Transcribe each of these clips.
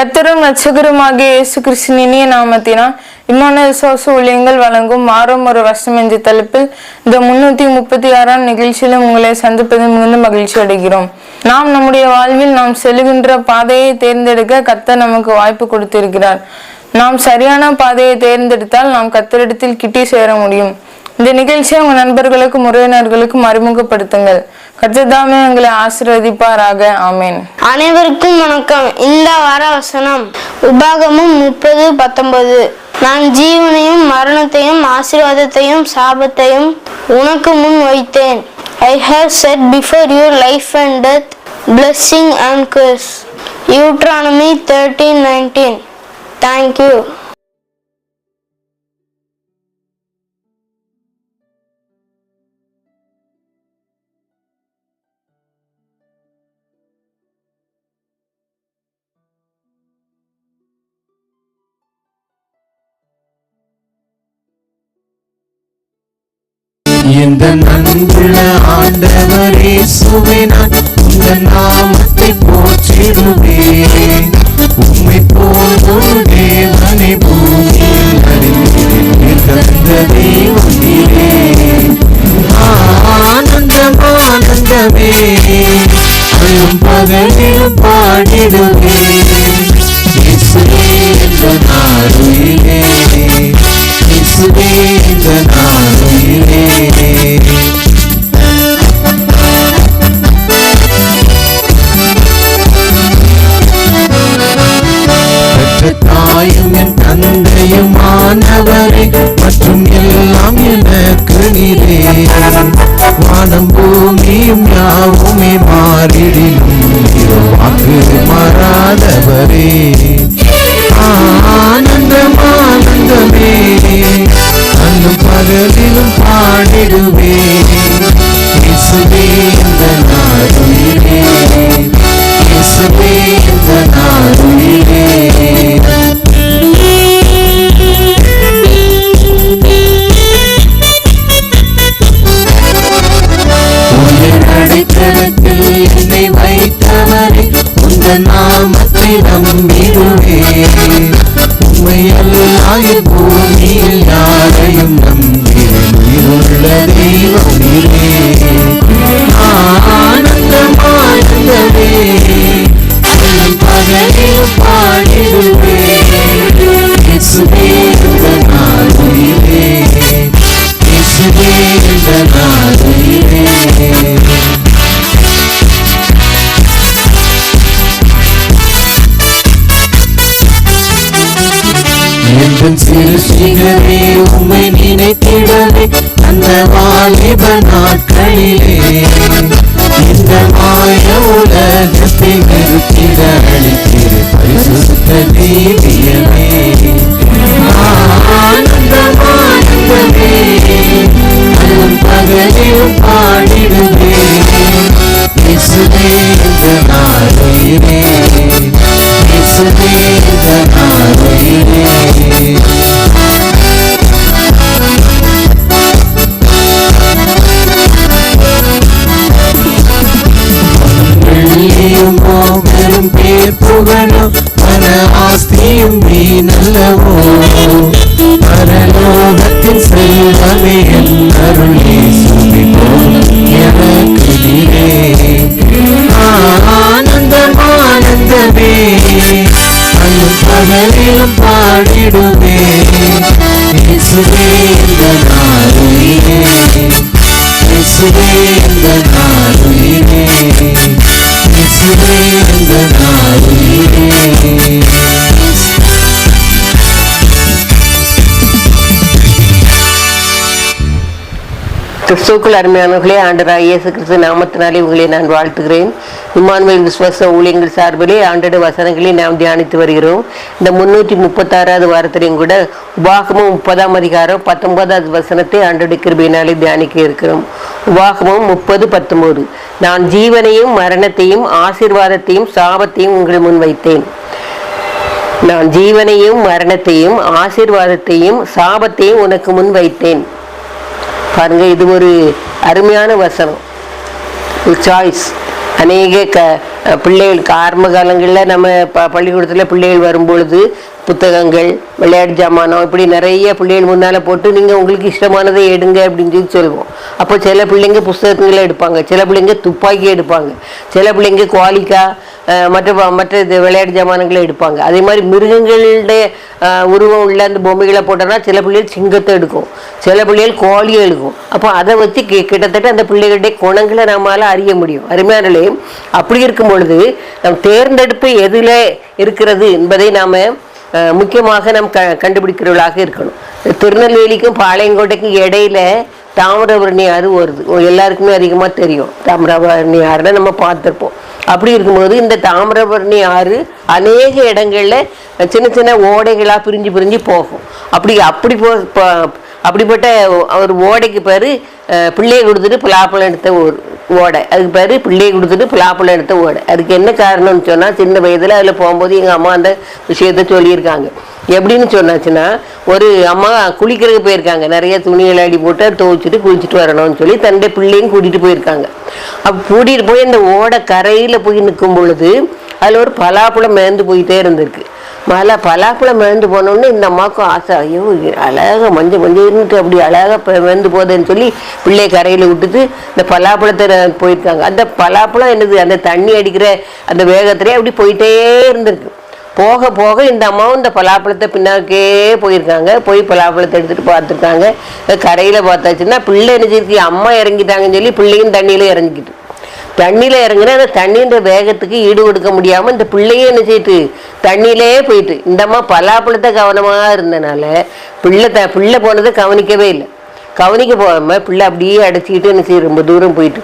கர்த்தரும் இரட்சகருமாகிய இயேசு கிறிஸ்துவின் இனிய நாமத்தினால் இம்மானுவேல் விசுவாச ஊழியங்கள் வழங்கும் மாறும் ஒரு வருஷம் என்ற தலைப்பில் இந்த 336ஆம் நிகழ்ச்சியிலும் உங்களை சந்திப்பதில் மிகுந்த மகிழ்ச்சி அடைகிறோம். நாம் நம்முடைய வாழ்வில் நாம் செல்கின்ற பாதையை தேர்ந்தெடுக்க கர்த்தர் நமக்கு வாய்ப்பு கொடுத்திருக்கிறார். நாம் சரியான பாதையை தேர்ந்தெடுத்தால் நாம் கர்த்தரிடத்தில் கிட்டி சேர முடியும். இந்த நிகழ்ச்சியை உங்கள் நண்பர்களுக்கும் உறவினர்களுக்கும் அறிமுகப்படுத்துங்கள். கர்த்தர்தாமே உங்களை ஆசீர்வதிப்பாராக. ஆமேன். அனைவருக்கும் வணக்கம். இந்த வார வசனம் உபாகமம் 30:19. நான் ஜீவனையும் மரணத்தையும் ஆசீர்வாதத்தையும் சாபத்தையும் உனக்கு முன் வைத்தேன். I have set before you life and death, blessing and curse. Deuteronomy 13:19. Thank you. இந்த நன்புள்ள ஆண்டவர் இயேசுவே, நான் உங்கள் நாமத்தை போற்றிடுவேன். உம்மை போல் ஒரு தேவனை பூமியில் அறிந்திருந்தேன். தந்த தெய்வம் நீரே. ஆனந்தம் ஆனந்தமே, அல்லும் பகலிலும் பாடிடுவேன். இயேசுவே இந்த நாளுயிரே, இயேசுவே இந்த நாளுயிரே. தாயும் என் தந்தையும் ஆனவரே, மற்றும் எல்லாம் எனக்கு நீரே. வானம் பூமியும் யாவுமே மாறிடினும் வாக்கு மாறாதவரே. ஆனந்தம் ஆனந்தமே, அன்னும் பகலிலும் பாடிடுவேன். இயேசுவே இந்த நாளுயிரே, இயேசுவே இந்த நாளுயிரே. உயரடைத்தளத்தில் என்னை வைத்தவரே, உங்கள் நாமத்தை நம்பிடுவேன். உம்மையல்லாத பூமியில் யாரையும் நம்பினேன். உயிருள்ள தெய்வம் நீரே. ஆனந்தம் ஆனந்தமே, பகலிலும் பாடிடுவேன். இயேசுவே இந்த நாளுயிரே, இயேசுவே இந்த நாளுயிரே. என் சிறுசிகரே, உம்மை நினைத்திடவே அந்த வாலிப நாட்களிலே இந்த மாய உலகத்தை நிறுத்திட அளித்திரு பரிசுத்த தெய்வமே. ஆனந்தம் ஆனந்தமே, அல்லும் பகலிலும் பாடிடுவேன். இயேசுவே இந்த நாளுயிரே, இயேசுவே இந்த நாளுயிரே. வெள்ளியும் பெரும் பேர் புகழும் மன ஆஸ்தியும் வீணல்லவோ. பரலோகத்தின் செல்வமே என் அருள் இயேசுவே போல் எனக்கு நீரே. ஆனந்தம் ஆனந்தமே, அன்னும் பகலிலும் பாடிடுவேன். இயேசுவே இந்த நாளுயிரே, இயேசுவே இந்த நாளுயிரே, இயேசுவே இந்த நாளுயிரே. கிறிஸ்துவுக்குள் அருமையானவர்களே, ஆண்டவராகிய இயேசு கிறிஸ்து நாமத்தினாலே உங்களை நான் வாழ்த்துகிறேன். இம்மானுவேல் விசுவாச ஊழியங்கள் சார்பிலே ஆண்டோட வசனங்களை நாம் தியானித்து வருகிறோம். இந்த 336வது வாரத்திலையும் கூட உபாகமம் 30ஆம் அதிகாரம் 19வது வசனத்தை ஆண்டோட கிருபையினாலே தியானிக்க இருக்கிறோம். உபாகமம் 30:19. நான் ஜீவனையும் மரணத்தையும் ஆசீர்வாதத்தையும் சாபத்தையும் உங்கள் முன் வைத்தேன். நான் ஜீவனையும் மரணத்தையும் ஆசீர்வாதத்தையும் சாபத்தையும் உனக்கு முன் வைத்தேன். பாருங்க, இது ஒரு அருமையான வசனம், சாய்ஸ். அநேக பிள்ளைகளுக்கு ஆரம்ப காலங்களில் நம்ம பள்ளிக்கூடத்தில் பிள்ளைகள் வரும்பொழுது புத்தகங்கள், விளையாட்டு ஜாமானம், இப்படி நிறைய பிள்ளைகள் முன்னால் போட்டு நீங்கள் உங்களுக்கு இஷ்டமானதை எடுங்க அப்படின்னு சொல்லி சொல்லுவோம். அப்போ சில பிள்ளைங்க புஸ்தகங்களை எடுப்பாங்க, சில பிள்ளைங்க துப்பாக்கி எடுப்பாங்க, சில பிள்ளைங்க குவாலிக்கா மற்ற இது விளையாட்டு ஜாமானங்களை எடுப்பாங்க. அதே மாதிரி மிருகங்களுடைய உருவம் உள்ள அந்த பொம்மைகளை போட்டோன்னா சில பிள்ளைகள் சிங்கத்தை எடுக்கும், சில பிள்ளைகள் கோழியை எடுக்கும். அப்போ அதை வச்சு கிட்டத்தட்ட அந்த பிள்ளைகளுடைய குணங்களை நம்மளால் அறிய முடியும். அருமையானே, அப்படி இருக்கும் பொழுது நம் தேர்ந்தெடுப்பு எதில் இருக்கிறது என்பதை நாம் முக்கியமாக நாம் கண்டுபிடிக்கிறவர்களாக இருக்கணும். திருநெல்வேலிக்கும் பாளையங்கோட்டைக்கும் இடையில தாமிரபரணி ஆறு வருது, எல்லாருக்குமே அதிகமாக தெரியும். தாமிரபரணி ஆறுல நம்ம பார்த்துருப்போம். அப்படி இருக்கும்போது இந்த தாமிரபரணி ஆறு அநேக இடங்கள்ல சின்ன சின்ன ஓடைகளாக பிரிஞ்சு போகும். அப்படிப்பட்ட ஒரு ஓடைக்கு பேர் பிள்ளையை கொடுத்துட்டு பலாப்பழம் எடுத்த ஒரு ஓடை. அதுக்கு பேர் பிள்ளையை கொடுத்துட்டு பலாப்பழம் எடுத்த ஓடை. அதுக்கு என்ன காரணம்னு சொன்னால், சின்ன வயதில் அதில் போகும்போது எங்கள் அம்மா அந்த விஷயத்த சொல்லியிருக்காங்க. எப்படின்னு சொன்னாச்சுன்னா, ஒரு அம்மா குளிக்கிறதுக்கு போயிருக்காங்க, நிறைய துணிகளை அடி போட்டு துவைச்சிட்டு குளிச்சுட்டு வரணும்னு சொல்லி தன்னுடைய பிள்ளையும் கூட்டிகிட்டு போயிருக்காங்க. அப்போ கூட்டிகிட்டு போய் அந்த ஓடை கரையில் போய் நிற்கும் பொழுது அதில் ஒரு பலாப்பழம் மேய்ந்து போயிட்டே இருந்திருக்கு. பலாப்பழம் மேய்ந்து போனோடனே இந்த அம்மாவுக்கும் ஆசை, ஐயோ அழகாக மஞ்சள்ன்ட்டு அப்படி அழகாக மேய்ந்து போகுதுன்னு சொல்லி பிள்ளையை கரையில் விட்டுட்டு இந்த பலாப்பழத்தை போயிருக்காங்க. அந்த பலாப்பழம் என்னது, அந்த தண்ணி அடிக்கிற அந்த வேகத்திலே அப்படி போயிட்டே இருந்திருக்கு. போக போக இந்த அம்மாவும் இந்த பலாப்பழத்தை பின்னாக்கே போயிருக்காங்க. போய் பலாப்பழத்தை எடுத்துகிட்டு பார்த்துருக்காங்க. கரையில் பார்த்தாச்சுன்னா பிள்ளை நினைச்சிருக்கு, அம்மா இறங்கிட்டாங்கன்னு சொல்லி பிள்ளையும் தண்ணியில் இறங்கிக்கிட்டு, தண்ணியில் இறங்குனா அந்த தண்ணின்ற வேகத்துக்கு ஈடு கொடுக்க முடியாமல் இந்த பிள்ளையே என்ன செய்யிட்டு தண்ணியிலே போயிட்டு. இந்த அம்மா பலாப்பழத்தை கவனமாக இருந்தனால பிள்ளை போனதை கவனிக்கவே இல்லை. கவனிக்க போகாமல் பிள்ளை அப்படியே அடைச்சிக்கிட்டு என்ன செய்ய ரொம்ப தூரம் போயிட்டு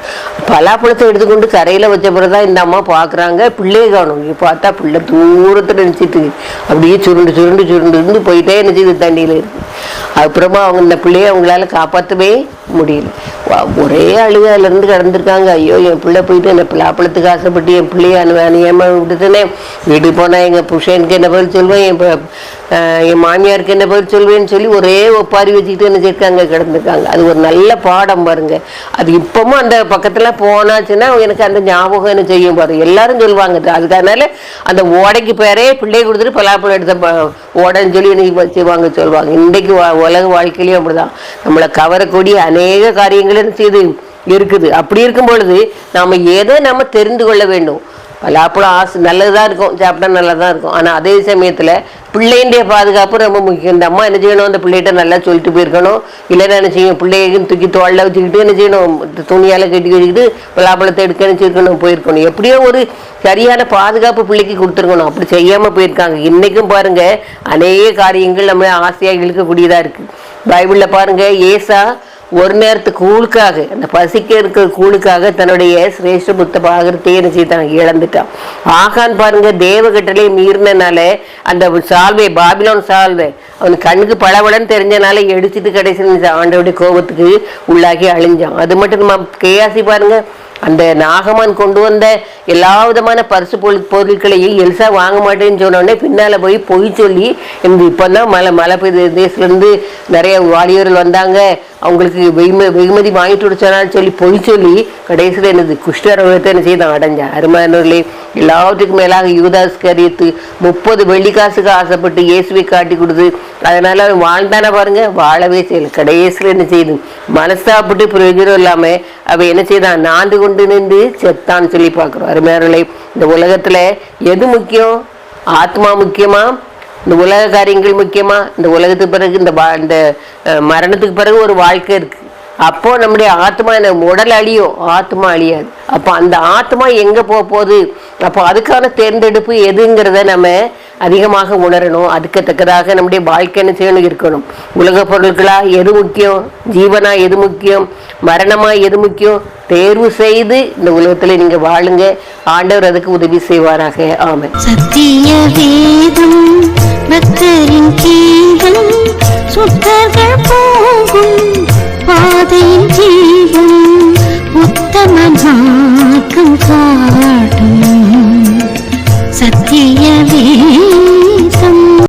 பலாப்பழத்தை எடுத்துக்கொண்டு கரையில் வச்ச பிறகு தான் இந்த அம்மா பார்க்குறாங்க, பிள்ளையே காணும். பார்த்தா பிள்ளை தூரத்தில் நினச்சிட்டு அப்படியே சுருண்டு போயிட்டே என்ன செய்யுது தண்ணியில் இருக்கு. அப்புறமா அவங்க இந்த பிள்ளையை அவங்களால காப்பாற்றவே முடியல. ஒரே அழுகாலேருந்து கிடந்திருக்காங்க. ஐயோ என் பிள்ளை போயிட்டு என்ன பலாப்பழத்துக்கு ஆசைப்பட்டு என் பிள்ளையை அனுவானியமாக விட்டுட்டேனே, வீட்டுக்கு போனால் எங்கள் புருஷனுக்கு என்ன பதில் சொல்வேன், என் மாமியாருக்கு என்ன பதில் சொல்வேன்னு சொல்லி ஒரே ஒப்பாரி வச்சுக்கிட்டு என்ன செய்யிருக்காங்க கிடந்திருக்காங்க. அது ஒரு நல்ல பாடம் பாருங்க. அது இப்பவும் அந்த பக்கத்தில் போனாச்சுன்னா எனக்கு அந்த ஞாபகம் என்ன செய்யும் பாருங்க, எல்லாரும் சொல்லுவாங்க. அதுக்காகனால அந்த ஓடைக்கு பேரே பிள்ளையை கொடுத்துட்டு பலாப்பழம் எடுத்த ஓடைன்னு சொல்லி எனக்கு செய்வாங்க சொல்லுவாங்க. இன்றைக்கு உலக வாழ்க்கையிலையும் அப்படிதான் நம்மளை கவரக்கூடிய அநேக காரியங்கள் செய்து இருக்குது. அப்படி இருக்கும் பொழுது நாம எதை நம்ம தெரிந்து கொள்ள வேண்டும். பலாப்பழம் ஆசை நல்லதுதான் இருக்கும், சாப்பிட்டா நல்லதான் இருக்கும். ஆனால் அதே சமயத்தில் பிள்ளைடைய பாதுகாப்பு ரொம்ப முக்கியம். இந்த அம்மா என்ன செய்யணும், அந்த பிள்ளைகிட்ட நல்லா சொல்லிட்டு போயிருக்கணும். இல்லைன்னா என்ன செய்யணும், பிள்ளைய தூக்கி தோளில் வச்சுக்கிட்டு என்ன செய்யணும், துணியால் கட்டிக்கிட்டு பலாப்பழத்தை எடுக்க நினச்சிருக்கணும் போயிருக்கணும். எப்படியோ ஒரு சரியான பாதுகாப்பு பிள்ளைக்கு கொடுத்துருக்கணும். அப்படி செய்யாமல் போயிருக்காங்க. இன்றைக்கும் பாருங்க அநேக காரியங்கள் நம்ம ஆசையாக இழுக்கக்கூடியதாக இருக்குது. பைபிளில் பாருங்க, ஏசா ஒரு நேரத்து கூழுக்காக, அந்த பசிக்க இருக்கிற கூழுக்காக தன்னுடைய சிரேஷ்ட புத்த பாகரத்தையே என்ன செய்தாங்க, இழந்துட்டான். ஆகான் பாருங்க தேவ கட்டளை மீறினால அந்த சால்வை, பாபிலோன் சால்வை அவனுக்கு கண்ணுக்கு பளபளன்னு தெரிஞ்சனால எடுத்துட்டு கடைசி ஆண்டோடைய கோபத்துக்கு உள்ளாகி அழிஞ்சான். அது மட்டும் நம்ம கேயாசி பாருங்க, அந்த நாகமான் கொண்டு வந்த எல்லா விதமான பரிசு பொருட்களையும் எல்சா வாங்க மாட்டேன்னு சொன்னோடனே பின்னால் போய் பொய் சொல்லி இப்போ தான் மழை பிரதேசத்துலேருந்து நிறைய வாலிபர்கள் வந்தாங்க, அவங்களுக்கு வெகுமதி வாங்கிட்டு விடுச்சானான்னு சொல்லி பொய் சொல்லி கடைசியில் என்னது குஷ்டரோகத்தை என்ன செய்தான் அடைஞ்சான். அருமையானவர்களே, எல்லாத்துக்கும் மேலாக யூதாஸ் காரியத்து 30 வெள்ளிக்காசுக்கு ஆசைப்பட்டு இயேசுவை காட்டி கொடுத்து அதனால அவன் வாழ்ந்தானே பாருங்க, வாழவே செய்யல. கடைசியில் என்ன செய்யுது, மனசாப்பிட்டு பிரயோஜனம் இல்லாமல் அவன் என்ன செய்தான், நாண்டு கொண்டு நின்று செத்தான்னு சொல்லி பார்க்குறோம். அருமையானவர்களே, இந்த உலகத்தில் எது முக்கியம்? ஆத்மா முக்கியமா, இந்த உலக காரியங்கள் முக்கியமா? இந்த உலகத்துக்கு பிறகு இந்த மரணத்துக்கு பிறகு ஒரு வாழ்க்கை இருக்கு. அப்போ நம்முடைய ஆத்மா உடல் அழியும், ஆத்மா அழியாது. அப்போ அந்த ஆத்மா எங்கே போகுது? அப்போ அதுக்கான தேர்ந்தெடுப்பு எதுங்கிறத நம்ம அதிகமாக உணரணும். அதுக்கு தக்கதாக நம்முடைய வாழ்க்கை என்ன செய்யணும், இருக்கணும். உலக பொருட்களா எது முக்கியம், ஜீவனா எது முக்கியம், மரணமா எது முக்கியம்? தேர்வு செய்து இந்த உலகத்துல நீங்க வாழுங்க. ஆண்டவர் அதுக்கு உதவி செய்வாராக. ஆமென். சத்திய வேதம் பக்தரின் கீதம், சுத்தர்கள் போகும் பாதையின் ஜீவன், உத்தம மார்க்கம் காட்டும். சத்திய